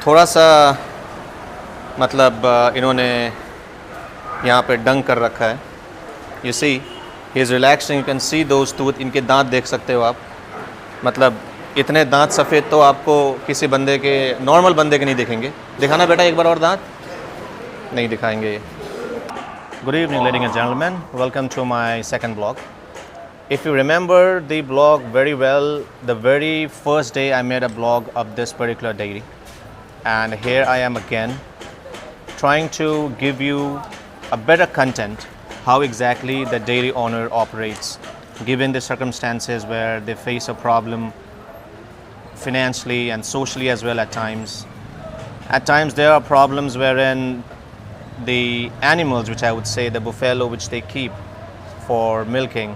थोड़ा सा मतलब इन्होंने यहाँ पे डंक कर रखा है। You see he is relaxing, you can see those tooth. इनके दांत देख सकते हो आप, मतलब इतने दांत सफ़ेद तो आपको किसी बंदे के, नॉर्मल बंदे के नहीं दिखेंगे। दिखाना बेटा एक बार और दांत, नहीं दिखाएंगे ये। Good evening ladies and gentleman, welcome to my second blog. If you remember the blog very well, the very first day I made a blog of this particular dairy, and here I am again trying to give you a better content, how exactly the dairy owner operates given the circumstances where they face a problem financially and socially as well at times. At times there are problems wherein the animals, which I would say the buffalo which they keep for milking,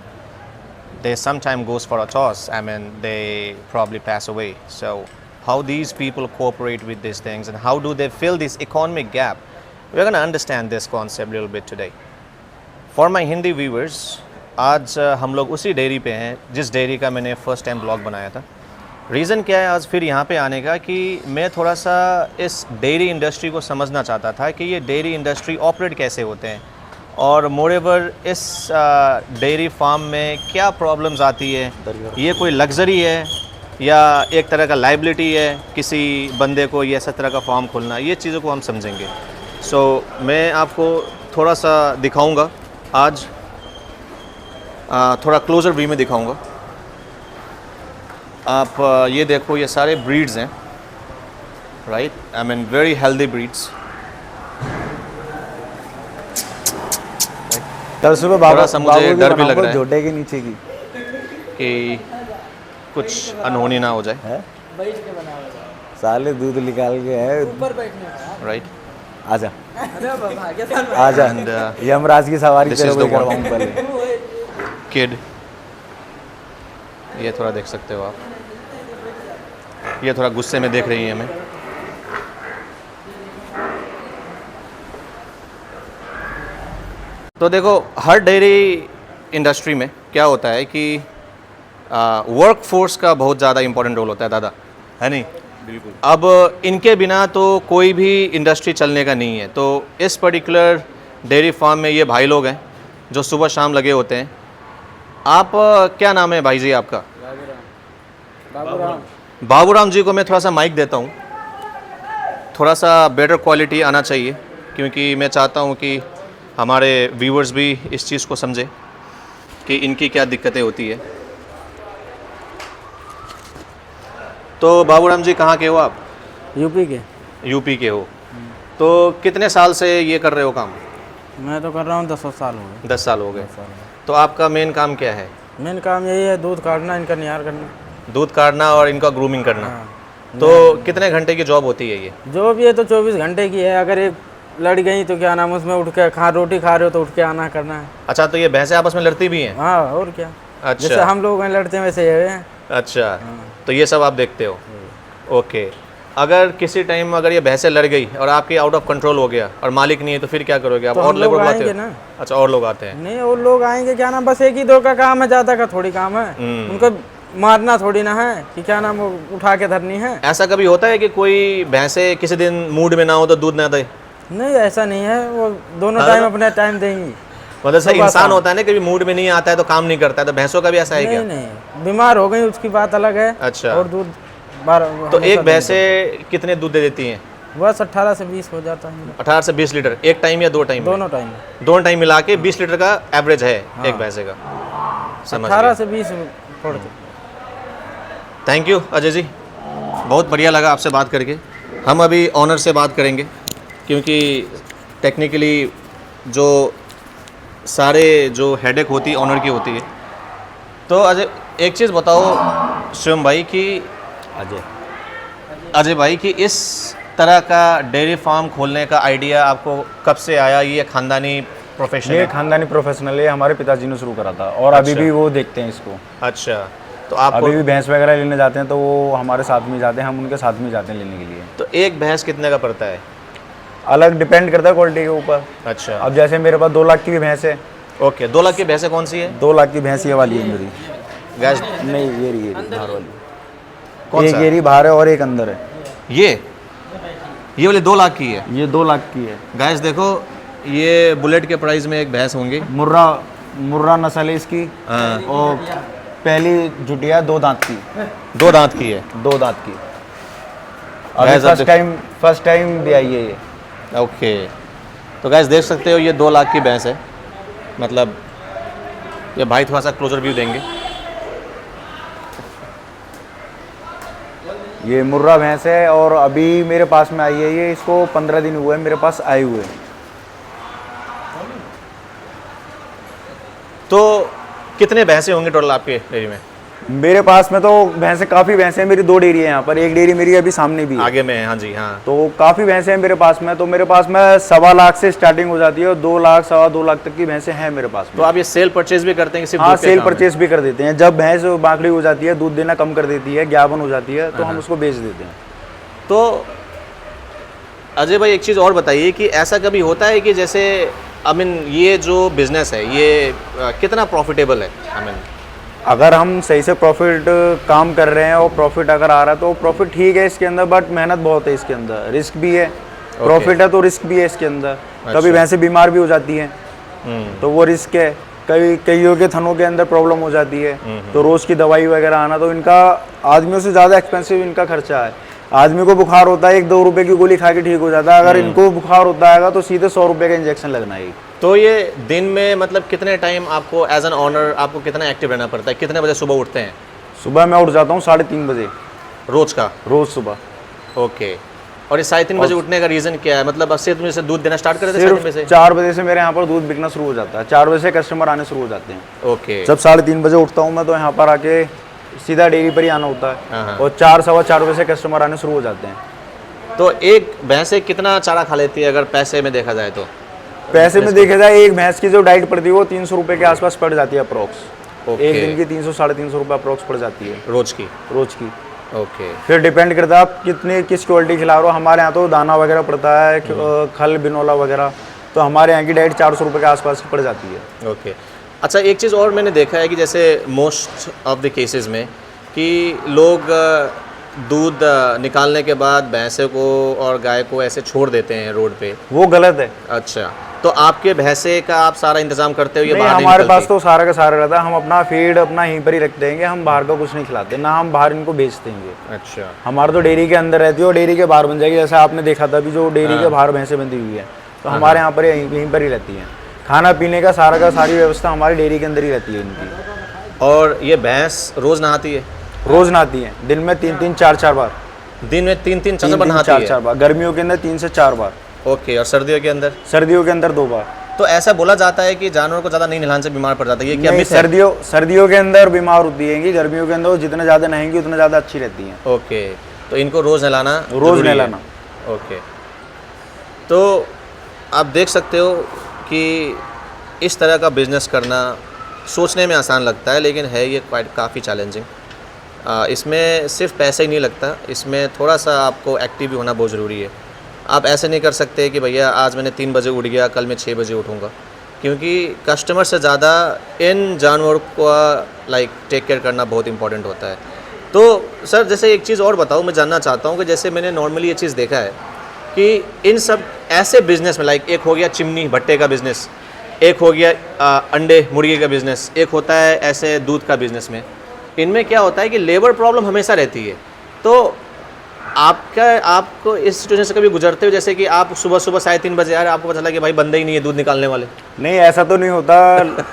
they sometimes goes for a toss. I mean, they probably pass away. So how these people cooperate with these things and how do they fill this economic gap? We're going to understand this concept a little bit today. For my Hindi viewers, आज हम लोग उसी dairy पे हैं जिस dairy का मैंने first time blog बनाया था। रीज़न क्या है आज फिर यहाँ पे आने का कि मैं थोड़ा सा इस डेयरी इंडस्ट्री को समझना चाहता था कि ये डेयरी इंडस्ट्री ऑपरेट कैसे होते हैं, और मोरेवर इस डेयरी फार्म में क्या प्रॉब्लम्स आती है। ये कोई लग्जरी है या एक तरह का लाइबिलिटी है किसी बंदे को ये ऐसा तरह का फार्म खोलना, ये चीज़ों को हम समझेंगे। सो मैं आपको थोड़ा सा दिखाऊंगा आज, थोड़ा क्लोज़र व्यू में दिखाऊंगा। आप ये देखो, ये सारे ब्रीड्स हैं, right, I mean very healthy breeds. कल सुबह बाबा सा मुझे डर भी लग रहा है झोटे के नीचे की कि कुछ अनहोनी ना हो जाए। है? साले दूध निकाल के है ऊपर बैठने, राइट। आजा आजा, यमराज की सवारी तेरे को करवाऊं पहले। किड, ये थोड़ा देख सकते हो आप, ये थोड़ा गुस्से में देख रही है हमें। तो देखो, हर डेयरी इंडस्ट्री में क्या होता है कि वर्क फोर्स का बहुत ज़्यादा इंपॉर्टेंट रोल होता है दादा, है नहीं? बिल्कुल। अब इनके बिना तो कोई भी इंडस्ट्री चलने का नहीं है। तो इस पर्टिकुलर डेयरी फार्म में ये भाई लोग हैं जो सुबह शाम लगे होते हैं। आप क्या नाम है भाई जी आपका? बाबूराम जी को मैं थोड़ा सा माइक देता हूँ, थोड़ा सा बेटर क्वालिटी आना चाहिए, क्योंकि मैं चाहता हूँ कि हमारे व्यूअर्स भी इस चीज़ को समझे कि इनकी क्या दिक्कतें होती है। तो बाबूराम जी कहाँ के हो आप? यूपी के। यूपी के हो। तो कितने साल से ये कर रहे हो काम? मैं तो कर रहा हूँ 10 साल हो गए। 10 साल हो गए। तो आपका मेन काम क्या है? मेन काम यही है, दूध काटना, इनका निहार करना। दूध काटना और इनका ग्रूमिंग करना। हाँ। तो कितने घंटे की जॉब होती है ये? जॉब ये तो 24 घंटे की है। अगर एक लड़ गई तो क्या नाम, उसमें उठ के रोटी खा रहे हो तो उठ के आना करना है। अच्छा, तो ये भैंसें आपस में लड़ती भी हैं? हाँ, और क्या। अच्छा, जैसे हम लोग लड़ते हैं वैसे ये हैं। अच्छा। हाँ। तो ये सब आप देखते हो? ओके। अगर किसी टाइम अगर ये भैंसें लड़ गई और आपकी आउट ऑफ कंट्रोल हो गया और मालिक नहीं है तो फिर क्या करोगे आप? तो और लोग आते ना। अच्छा, और लोग आते हैं? नहीं, और लोग आएंगे क्या नाम, बस एक ही दो का काम है, ज़्यादा का थोड़ी काम है। उनको मारना थोड़ी ना है कि क्या नाम उठा के धरनी है। ऐसा कभी होता है कि कोई भैंसे किसी दिन मूड में ना हो तो दूध ना दे? नहीं, ऐसा नहीं है, वो दोनों टाइम अपने टाइम देंगी। मतलब सही इंसान होता है ना, कभी मूड में नहीं आता है तो काम नहीं करता है, तो भैंसों का भी ऐसा है क्या? नहीं, बीमार हो गई उसकी बात अलग है। अच्छा। और दूध तो एक भैंसे कितने दूध दे देती हैं? बस 18 से 20 हो जाता है। 18 से 20 लीटर एक टाइम या 2 टाइम? दोनों टाइम। दोनों टाइम मिला के 20 लीटर का एवरेज है। हाँ। एक भैंसे का। 18 से 20 फोड़। थैंक यू अजय जी, बहुत बढ़िया लगा आपसे बात करके। हम अभी ऑनर से बात करेंगे क्योंकि टेक्निकली जो सारे जो हेडेक होती है ऑनर की होती है। तो अजय एक चीज़ बताओ शिवम भाई कि अजय भाई कि इस तरह का डेयरी फार्म खोलने का आइडिया आपको कब से आया? ये खानदानी प्रोफेशन? ये खानदानी प्रोफेशनल है, हमारे पिताजी ने शुरू करा था और अच्छा। अभी भी वो देखते हैं इसको। अच्छा, तो आप अभी भी भैंस वगैरह लेने जाते हैं तो वो हमारे साथ में जाते हैं, हम उनके साथ में जाते हैं लेने के लिए। तो एक भैंस कितने का पड़ता है? अलग डिपेंड करता है क्वालिटी के ऊपर। अच्छा। अब जैसे मेरे पास 2 लाख की भी भैंस है। ओके, 2 लाख की भैंसें कौन सी है? 2 लाख की भैंस ये वाली है मेरी। गैस नहीं, ये बाहर वाली। कौन एक सा? ये बाहर है और एक अंदर है। ये ये वाली 2 लाख की है। ये 2 लाख की है। गाइस देखो, ये बुलेट के प्राइस में एक भैंस होंगी। मुर्रा नस्ल है इसकी। हाँ। और पहली जुटिया 2 दांत की। 2 दांत की है। 2 दांत की। Guys, अभी फर्स्ट टाइम भी आई है ये। ओके, तो गाइस देख सकते हो ये 2 लाख की भैंस है। मतलब ये भाई थोड़ा सा क्लोजर व्यू देंगे। ये मुर्रा भैंस है और अभी मेरे पास में आई है ये। इसको 15 दिन हुए मेरे पास आए हुए। तो कितने भैंसे होंगे टोटल आपके डेयरी में? मेरे पास में तो भैंसे काफ़ी भैंसे हैं। मेरी 2 डेयरी है यहाँ पर। एक डेयरी मेरी अभी सामने भी है। आगे में है, हाँ जी, हाँ। तो काफ़ी भैंसे हैं मेरे पास में। तो मेरे पास में 1.25 लाख से स्टार्टिंग हो जाती है और 2 लाख 2.25 लाख तक की भैंसे हैं मेरे पास में। तो आप ये सेल परचेज भी करते हैं कि सिर्फ हाँ, दूध पे सेल काम है? परचेज भी कर देते हैं। जब भैंस बाकड़ी हो जाती है, दूध देना कम कर देती है, ज्ञापन हो जाती है, तो हम उसको बेच देते हैं। तो अजय भाई एक चीज़ और बताइए कि ऐसा कभी होता है कि जैसे ये जो बिज़नेस है ये कितना प्रॉफिटेबल है? अगर हम सही से प्रॉफिट काम कर रहे हैं और प्रॉफिट अगर आ रहा है तो प्रॉफिट ठीक है इसके अंदर, बट मेहनत बहुत है इसके अंदर, रिस्क भी है। प्रॉफिट है तो रिस्क भी है इसके अंदर। कभी भैंसें बीमार भी हो जाती हैं तो वो रिस्क है। कईयों के थनों के अंदर प्रॉब्लम हो जाती है तो रोज़ की दवाई वगैरह आना, तो इनका आदमियों से ज़्यादा एक्सपेंसिव इनका खर्चा है। आदमी को बुखार होता है 1-2 रुपए की गोली खा के ठीक हो जाता है। अगर इनको बुखार होता है तो सीधे 100 रुपए का इंजेक्शन लगना है। तो ये दिन में मतलब कितने टाइम आपको एज एन ऑनर आपको कितना एक्टिव रहना पड़ता है? कितने बजे सुबह उठते हैं? सुबह मैं उठ जाता हूँ 3:30 बजे रोज का? रोज़ सुबह। ओके, और ये 3:30 बजे उठने का रीज़न क्या है? मतलब अब से तुम जैसे दूध देना स्टार्ट कर देते हैं 3:30 बजे? 4 बजे से मेरे यहाँ पर दूध बिकना शुरू हो जाता है। 4 बजे से कस्टमर आने शुरू हो जाते हैं। ओके, जब 3:30 बजे उठता हूँ मैं तो यहाँ पर आके सीधा डेयरी पर ही आना होता है और 4 सवा 4 बजे से कस्टमर आने शुरू हो जाते हैं। तो एक भैंसे कितना चारा खा लेती है अगर पैसे में देखा जाए तो? पैसे में देखा जाए एक भैंस की जो डाइट पड़ती है वो 300 रुपये के आसपास पड़ जाती है अप्रोक्स। ओके। एक दिन की 300-350 रुपये अप्रोक्स पड़ जाती है रोज की? रोज की। ओके, फिर डिपेंड करता है आप किस क्वालिटी खिला रहे हो। हमारे यहाँ तो दाना वगैरह पड़ता है, खल बिनोला वगैरह, तो हमारे यहाँ की डाइट 400 रुपये के आसपास की पड़ जाती है। ओके। अच्छा, एक चीज़ और मैंने देखा है कि जैसे मोस्ट ऑफ द केसेस में कि लोग दूध निकालने के बाद भैंसे को और गाय को ऐसे छोड़ देते हैं रोड पे। वो गलत है। अच्छा, तो आपके भैंसे का आप सारा इंतजाम करते हो? ये नहीं, बाहर नहीं हमारे निकलती? पास तो सारा का सारा रहता है। हम अपना फीड अपना यहीं पर ही रखते हैं। हम बाहर का कुछ नहीं खिलाते, ना हम बाहर इनको बेचते हैं। अच्छा, हमारे तो डेयरी के अंदर रहती है और डेयरी के बाहर बन जाएगी। जैसा आपने देखा था अभी जो डेयरी के बाहर भैंसें बंधी हुई है, तो हमारे यहाँ पर यहीं पर ही रहती हैं। खाना पीने का सारी व्यवस्था हमारी डेयरी के अंदर ही रहती है इनकी। और ये भैंस रोज़ नहाती है? रोज़ नहाती है, दिन में 3-3 4-4 बार। दिन में 3-3 बार नहाती है? 4-4 बार। गर्मियों के अंदर 3 से 4 बार। ओके, और सर्दियों के अंदर? सर्दियों के अंदर 2 बार। तो ऐसा बोला जाता है कि जानवर को ज़्यादा नहीं नहलाने से बीमार पड़ जाता है, ये क्या नहीं, मिथ है? सर्दियों के अंदर बीमार होती है, गर्मियों के अंदर वो जितना ज़्यादा नहाएंगी उतना ज़्यादा अच्छी रहती हैं। ओके, तो इनको रोज़ नहलाना? रोज़ नहलाना। ओके, तो आप देख सकते हो कि इस तरह का बिज़नेस करना सोचने में आसान लगता है, लेकिन है ये काफ़ी चैलेंजिंग। इसमें सिर्फ पैसा ही नहीं लगता, इसमें थोड़ा सा आपको एक्टिव भी होना बहुत ज़रूरी है। आप ऐसे नहीं कर सकते कि भैया आज मैंने 3 बजे उठ गया, कल मैं 6 बजे उठूँगा, क्योंकि कस्टमर से ज़्यादा इन जानवरों को टेक केयर करना बहुत इंपॉर्टेंट होता है। तो सर जैसे एक चीज़ और बताओ, मैं जानना चाहता हूँ कि जैसे मैंने नॉर्मली ये चीज़ देखा है कि इन सब ऐसे बिज़नेस में एक हो गया चिमनी भट्टे का बिज़नेस, एक हो गया अंडे मुर्गी का बिज़नेस, एक होता है ऐसे दूध का बिज़नेस में, इनमें क्या होता है कि लेबर प्रॉब्लम हमेशा रहती है। तो आपको इस सिचुएशन से कभी गुजरते हो जैसे कि आप सुबह 3:30 बजे यार आपको पता चला कि भाई बंदे ही नहीं है दूध निकालने वाले? नहीं, ऐसा तो नहीं होता।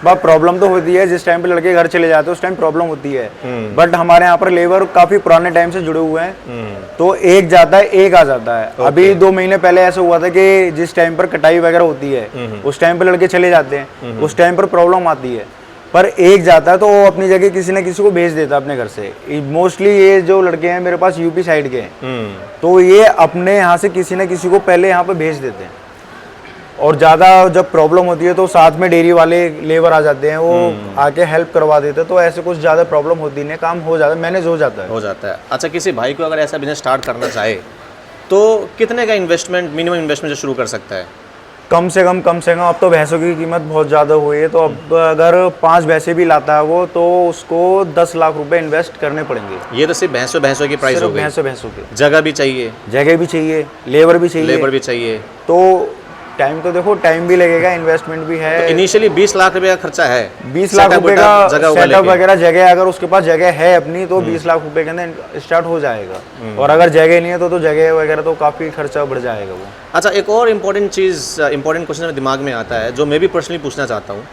बस प्रॉब्लम तो होती है जिस टाइम पे लड़के घर चले जाते हैं उस टाइम प्रॉब्लम होती है। बट हमारे यहाँ पर लेबर काफी पुराने टाइम से जुड़े हुए हैं, तो एक जाता है एक आ जाता है। अभी 2 महीने पहले ऐसा हुआ था कि जिस टाइम पर कटाई वगैरह होती है उस टाइम पे लड़के चले जाते हैं, उस टाइम पर प्रॉब्लम आती है। पर एक जाता है तो वो अपनी जगह किसी न किसी को भेज देता है अपने घर से। मोस्टली ये जो लड़के हैं मेरे पास यूपी साइड के हैं, तो ये अपने यहाँ से किसी न किसी को पहले यहाँ पे भेज देते हैं। और ज़्यादा जब प्रॉब्लम होती है तो साथ में डेयरी वाले लेबर आ जाते हैं, वो आके हेल्प करवा देते हैं। तो ऐसे कुछ ज़्यादा प्रॉब्लम होती नहीं, काम हो जाता है, मैनेज हो जाता है। अच्छा, किसी भाई को अगर ऐसा बिजनेस स्टार्ट करना चाहे तो कितने का इन्वेस्टमेंट, मिनिमम इन्वेस्टमेंट से शुरू कर सकता है? कम से कम अब तो भैंसों की कीमत बहुत ज़्यादा हुई है, तो अब अगर 5 भैंसें भी लाता है वो, तो उसको 10 लाख रुपए इन्वेस्ट करने पड़ेंगे। ये तो सिर्फ भैंसों की प्राइस हो गई। भैंसों के जगह भी चाहिए, जगह भी चाहिए, लेबर भी चाहिए, तो टाइम तो देखो, टाइम भी लगेगा, इन्वेस्टमेंट भी है। तो इनिशियली 20 लाख रुपए का खर्चा है, 20 लाख रुपए का सेटअप वगैरह, जगह अगर उसके पास जगह है अपनी तो 20 लाख रुपए के अंदर स्टार्ट हो जाएगा। और अगर जगह नहीं है तो जगह वगैरह तो काफ़ी खर्चा बढ़ जाएगा वो। अच्छा, एक और इम्पोर्टेंट क्वेश्चन मेरे दिमाग में आता है, जो मैं भी पर्सनली पूछना चाहता हूँ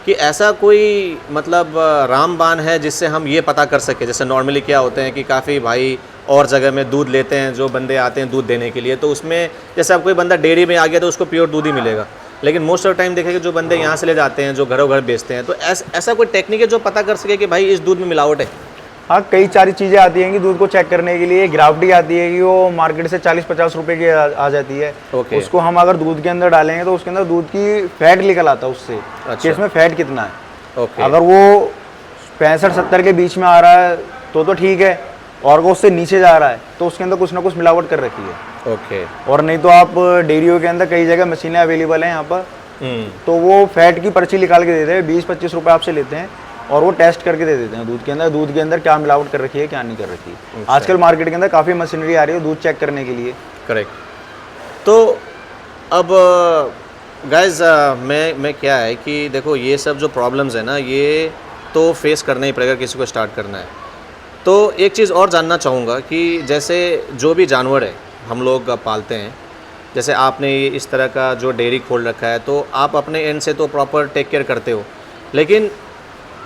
कि ऐसा कोई मतलब रामबाण है जिससे हम ये पता कर सके, जैसे नॉर्मली क्या होते हैं कि काफ़ी भाई और जगह में दूध लेते हैं, जो बंदे आते हैं दूध देने के लिए, तो उसमें जैसे अब कोई बंदा डेयरी में आ गया तो उसको प्योर दूध ही मिलेगा, लेकिन मोस्ट ऑफ टाइम देखेंगे जो बंदे यहाँ से ले जाते हैं, जो घरों घर बेचते हैं, तो ऐसा कोई टेक्निक है जो पता कर सके कि भाई इस दूध में मिलावट है? हाँ, कई सारी चीज़ें आती हैं कि दूध को चेक करने के लिए। ग्राफ्टी आती है कि वो मार्केट से 40-50 रुपए की आ जाती है। उसको हम अगर दूध के अंदर डालेंगे तो उसके अंदर दूध की फैट निकल आता है उससे। अच्छा। कि इसमें फैट कितना है। अगर वो 65-70 के बीच में आ रहा है तो ठीक है, और वो उससे नीचे जा रहा है तो उसके अंदर कुछ ना कुछ मिलावट कर रखी है। और नहीं तो आप डेयरियों के अंदर कई जगह मशीनें अवेलेबल हैं यहाँ पर, तो वो फैट की पर्ची निकाल के देते हैं, 20-25 रुपए आपसे लेते हैं और वो टेस्ट करके दे देते हैं दूध के अंदर क्या मिलावट कर रखी है, क्या नहीं कर रखी है। आजकल मार्केट के अंदर काफ़ी मशीनरी आ रही है दूध चेक करने के लिए। करेक्ट। तो अब गाइज मैं क्या है कि देखो, ये सब जो प्रॉब्लम्स है ना, ये तो फेस करना ही पड़ेगा किसी को स्टार्ट करना है। तो एक चीज़ और जानना चाहूँगा कि जैसे जो भी जानवर है हम लोग पालते हैं, जैसे आपने ये इस तरह का जो डेयरी खोल रखा है, तो आप अपने एंड से तो प्रॉपर टेक केयर करते हो, लेकिन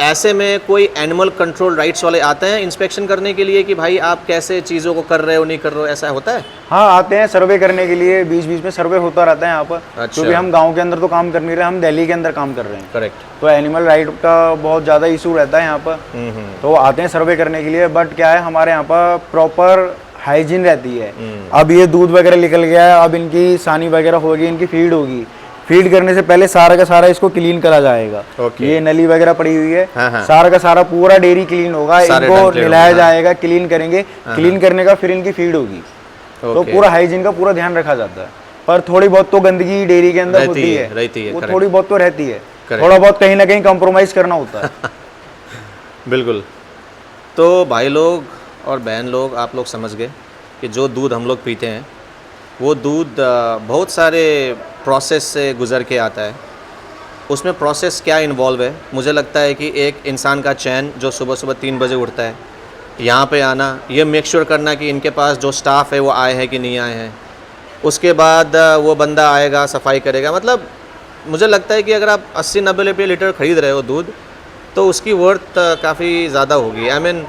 ऐसे में कोई एनिमल कंट्रोल राइट्स वाले आते हैं इंस्पेक्शन करने के लिए कि भाई आप कैसे चीज़ों को कर रहे हो, नहीं कर रहे हो, ऐसा होता है? हाँ, आते हैं सर्वे करने के लिए, बीच बीच में सर्वे होता रहता है यहाँ पर। अच्छा। क्योंकि हम गांव के अंदर तो काम कर नहीं रहे, हम दिल्ली के अंदर काम कर रहे हैं। करेक्ट। तो एनिमल राइट का बहुत ज़्यादा इशू रहता है यहाँ पर, तो आते हैं सर्वे करने के लिए। बट क्या है, हमारे यहाँ पर प्रॉपर हाइजीन रहती है। अब ये दूध वगैरह निकल गया है, अब इनकी सानी वगैरह होगी, इनकी फीड होगी, फीड करने से पहले सारा का सारा इसको क्लीन करा जाएगा। ये नली वगैरह पड़ी हुई है, सारा का सारा पूरा डेयरी क्लीन होगा, इनको नहलाया जाएगा, क्लीन करेंगे, क्लीन करने का फिर इनकी फीड होगी। तो पूरा हाइजीन का पूरा ध्यान रखा जाता है। पर थोड़ी बहुत तो गंदगी डेयरी के अंदर होती है, वो थोड़ी बहुत तो रहती है, थोड़ा बहुत कहीं ना कहीं कॉम्प्रोमाइज करना होता है। बिल्कुल। तो भाई लोग और बहन लोग, आप लोग समझ गए कि जो दूध हम लोग पीते हैं वो दूध बहुत सारे प्रोसेस से गुज़र के आता है। उसमें प्रोसेस क्या इन्वॉल्व है, मुझे लगता है कि एक इंसान का चैन जो सुबह सुबह 3 बजे उठता है, यहाँ पे आना, ये मेक श्योर करना कि इनके पास जो स्टाफ है वो आए हैं कि नहीं आए हैं, उसके बाद वो बंदा आएगा, सफाई करेगा। मतलब मुझे लगता है कि अगर आप 80-90 रुपये लीटर ख़रीद रहे हो दूध, तो उसकी वर्थ काफ़ी ज़्यादा होगी। आई मीन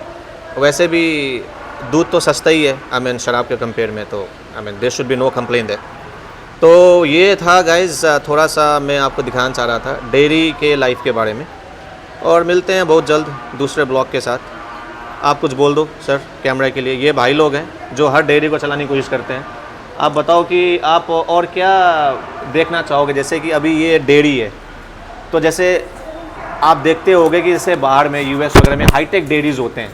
वैसे भी दूध तो सस्ता ही है, आई मीन शराब के कंपेयर में, तो I mean there should be no complain there. तो ये था गाइज़, थोड़ा सा मैं आपको दिखाना चाह रहा था डेयरी के लाइफ के बारे में, और मिलते हैं बहुत जल्द दूसरे ब्लॉग के साथ। आप कुछ बोल दो सर कैमरा के लिए। ये भाई लोग हैं जो हर डेयरी को चलाने की कोशिश करते हैं। आप बताओ कि आप और क्या देखना चाहोगे। जैसे कि अभी ये डेयरी है, तो जैसे आप देखते होगे कि जैसे बाहर में यूएस वगैरह में हाईटेक डेयरीज़ होते हैं,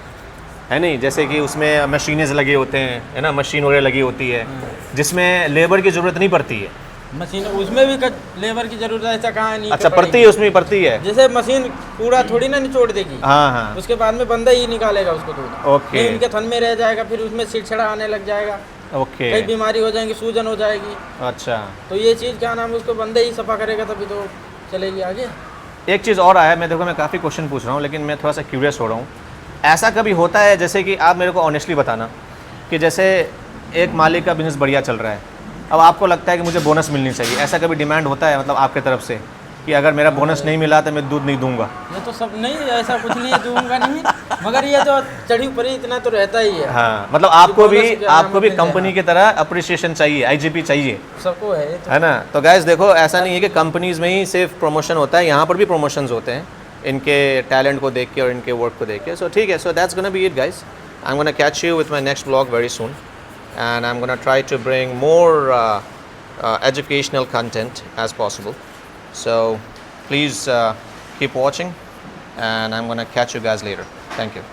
है नहीं, जैसे कि उसमें मशीनें लगे होते हैं, है ना, मशीन वगैरह लगी होती है जिसमें लेबर की ज़रूरत नहीं पड़ती है। मशीन उसमें भी लेबर की जरूरत ऐसा कहाँ नहीं। अच्छा, पड़ती है, उसमें पड़ती है। जैसे मशीन पूरा थोड़ी ना निचोड़ देगी। हाँ हाँ। उसके बाद में बंदा ही निकालेगा उसको दूध। ओके। उनके थन में रह जाएगा, फिर उसमें छिड़छड़ा आने लग जाएगा। ओके। कई बीमारी हो जाएंगी, सूजन हो जाएगी। अच्छा। तो ये चीज़ क्या नाम है, उसको बंदा ही सफा करेगा तभी तो चलेगी आगे। एक चीज़ और आया, मैं देखो मैं काफ़ी क्वेश्चन पूछ रहा हूँ, लेकिन मैं थोड़ा सा क्यूरियस हो रहा हूँ। ऐसा कभी होता है, जैसे कि आप मेरे को ऑनेस्टली बताना कि जैसे एक मालिक का बिज़नेस बढ़िया चल रहा है, अब आपको लगता है कि मुझे बोनस मिलनी चाहिए, ऐसा कभी डिमांड होता है मतलब आपके तरफ से कि अगर मेरा बोनस नहीं मिला तो मैं दूध नहीं दूंगा? ये तो सब नहीं, ऐसा कुछ नहीं है, दूंगा नहीं, मगर ये तो चढ़ी ऊपर इतना तो रहता ही है। हाँ, मतलब आपको भी कंपनी की तरह अप्रिसिएशन चाहिए, आईजीपी चाहिए, सबको है ना। तो गाइस देखो, ऐसा नहीं है कि कंपनीज में ही सिर्फ प्रमोशन होता है, यहाँ पर भी प्रमोशंस होते हैं इनके टैलेंट को देख के और इनके वर्क को देख के। सो ठीक है, so that's gonna be it guys. I am gonna catch you with my next blog very soon, and I'm going to try to bring more educational content as possible. So please keep watching, and I'm going to catch you guys later. Thank you.